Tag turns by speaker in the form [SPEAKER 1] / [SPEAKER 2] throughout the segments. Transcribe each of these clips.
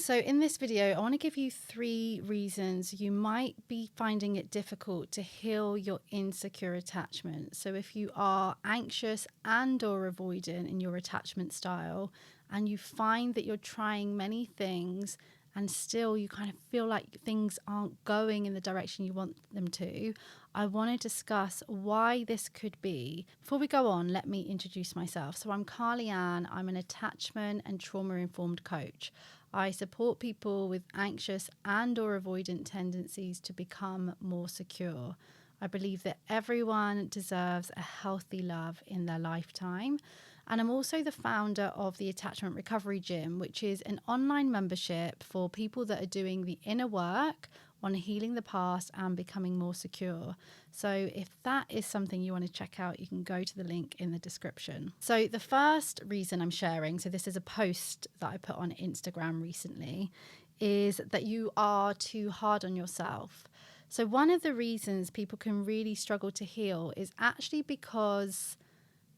[SPEAKER 1] So in this video, I want to give you 3 reasons you might be finding it difficult to heal your insecure attachment. So if you are anxious and or avoidant in your attachment style, and you find that you're trying many things and still you kind of feel like things aren't going in the direction you want them to, I want to discuss why this could be. Before we go on, let me introduce myself. So I'm Carly Ann. I'm an attachment and trauma-informed coach. I support people with anxious and or avoidant tendencies to become more secure. I believe that everyone deserves a healthy love in their lifetime. And I'm also the founder of the Attachment Recovery Gym, which is an online membership for people that are doing the inner work on healing the past and becoming more secure. So if that is something you want to check out, you can go to the link in the description. So the first reason I'm sharing, so this is a post that I put on Instagram recently, is that you are too hard on yourself. So one of the reasons people can really struggle to heal is actually because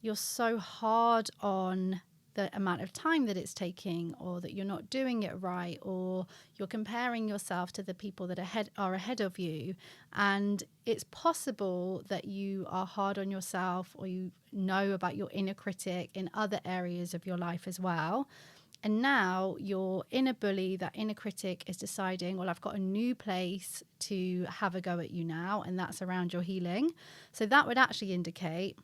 [SPEAKER 1] you're so hard on the amount of time that it's taking, or that you're not doing it right, or you're comparing yourself to the people that are ahead of you. And it's possible that you are hard on yourself, or you know about your inner critic in other areas of your life as well. And now your inner bully, that inner critic, is deciding, well, I've got a new place to have a go at you now, and that's around your healing. So that would actually indicate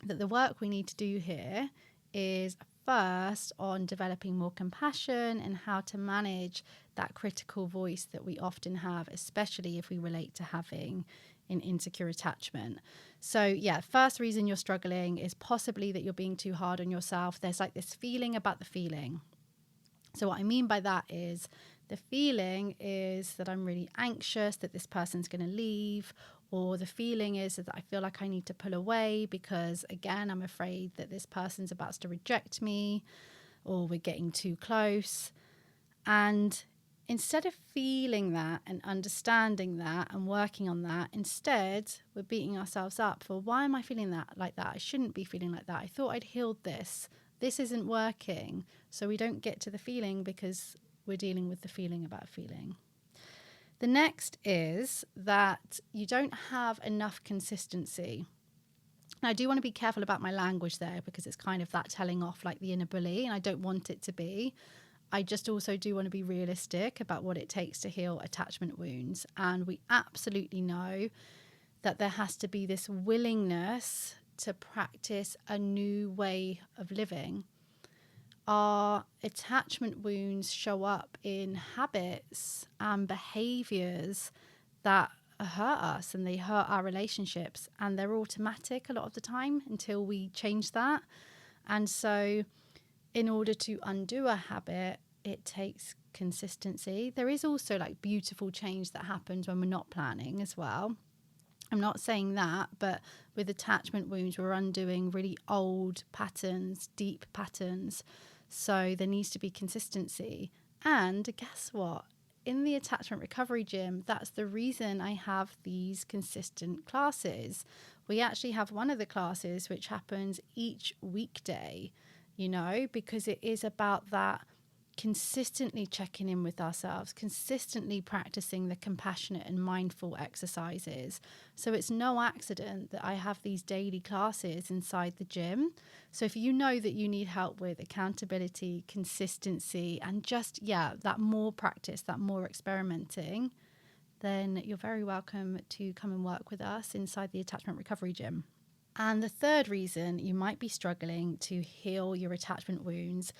[SPEAKER 1] that the work we need to do here is first on developing more compassion and how to manage that critical voice that we often have, especially if we relate to having an insecure attachment. So yeah, first reason you're struggling is possibly that you're being too hard on yourself. There's like this feeling about the feeling. So what I mean by that is the feeling is that I'm really anxious that this person's going to leave, or the feeling is that I feel like I need to pull away because, again, I'm afraid that this person's about to reject me, or we're getting too close. And instead of feeling that and understanding that and working on that, instead we're beating ourselves up for, why am I feeling that like that? I shouldn't be feeling like that. I thought I'd healed this. This isn't working. So we don't get to the feeling because we're dealing with the feeling about feeling. The next is that you don't have enough consistency. Now, I do want to be careful about my language there, because it's kind of that telling off like the inner bully, and I don't want it to be. I just also do want to be realistic about what it takes to heal attachment wounds. And we absolutely know that there has to be this willingness to practice a new way of living. Our attachment wounds show up in habits and behaviors that hurt us, and they hurt our relationships, and they're automatic a lot of the time until we change that. And so in order to undo a habit, it takes consistency. There is also like beautiful change that happens when we're not planning as well. I'm not saying that, but with attachment wounds, we're undoing really old patterns, deep patterns. So there needs to be consistency. And guess what? In the Attachment Recovery Gym, that's the reason I have these consistent classes. We actually have one of the classes which happens each weekday, because it is about that consistently checking in with ourselves, consistently practicing the compassionate and mindful exercises. So it's no accident that I have these daily classes inside the gym. So if you know that you need help with accountability, consistency, and just, that more practice, that more experimenting, then you're very welcome to come and work with us inside the Attachment Recovery Gym. And the third reason you might be struggling to heal your attachment wounds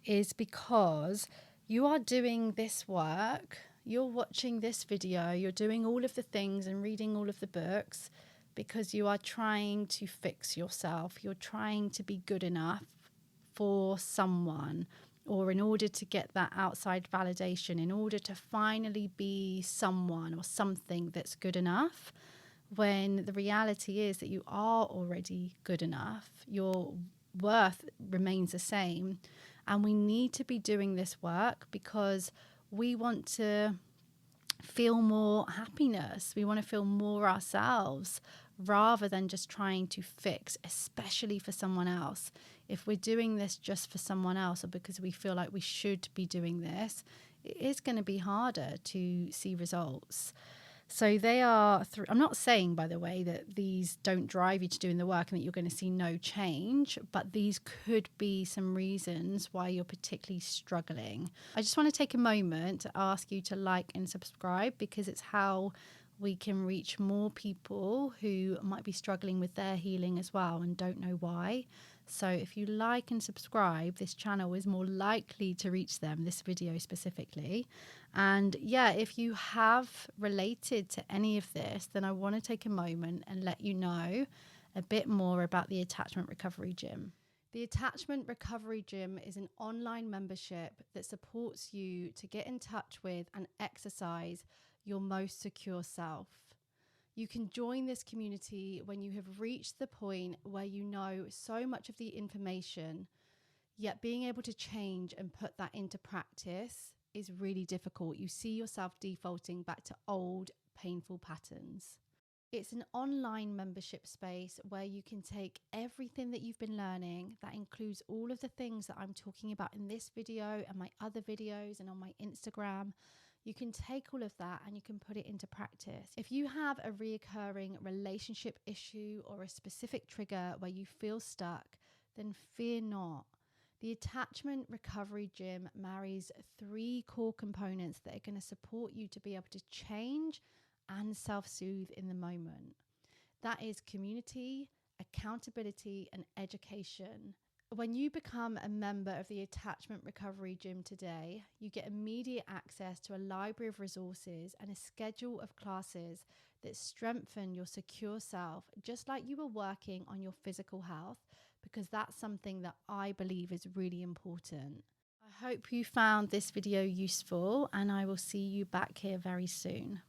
[SPEAKER 1] is because you are doing this work, you're watching this video, you're doing all of the things and reading all of the books because you are trying to fix yourself. You're trying to be good enough for someone, or in order to get that outside validation, in order to finally be someone or something that's good enough, when the reality is that you are already good enough. Your worth remains the same. And we need to be doing this work because we want to feel more happiness. We want to feel more ourselves rather than just trying to fix, especially for someone else. If we're doing this just for someone else, or because we feel like we should be doing this, it is going to be harder to see results. So they are, I'm not saying, by the way, that these don't drive you to doing the work and that you're going to see no change, but these could be some reasons why you're particularly struggling. I just want to take a moment to ask you to like and subscribe, because it's how we can reach more people who might be struggling with their healing as well and don't know why. So if you like and subscribe, this channel is more likely to reach them, this video specifically. And yeah, if you have related to any of this, then I want to take a moment and let you know a bit more about the Attachment Recovery Gym. The Attachment Recovery Gym is an online membership that supports you to get in touch with and exercise your most secure self. You can join this community when you have reached the point where you know so much of the information, yet being able to change and put that into practice is really difficult. You see yourself defaulting back to old, painful patterns. It's an online membership space where you can take everything that you've been learning, that includes all of the things that I'm talking about in this video and my other videos and on my Instagram. You can take all of that and you can put it into practice. If you have a reoccurring relationship issue or a specific trigger where you feel stuck, then fear not. The Attachment Recovery Gym marries 3 core components that are going to support you to be able to change and self-soothe in the moment. That is community, accountability, and education. When you become a member of the Attachment Recovery Gym today, you get immediate access to a library of resources and a schedule of classes that strengthen your secure self, just like you were working on your physical health, because that's something that I believe is really important. I hope you found this video useful, and I will see you back here very soon.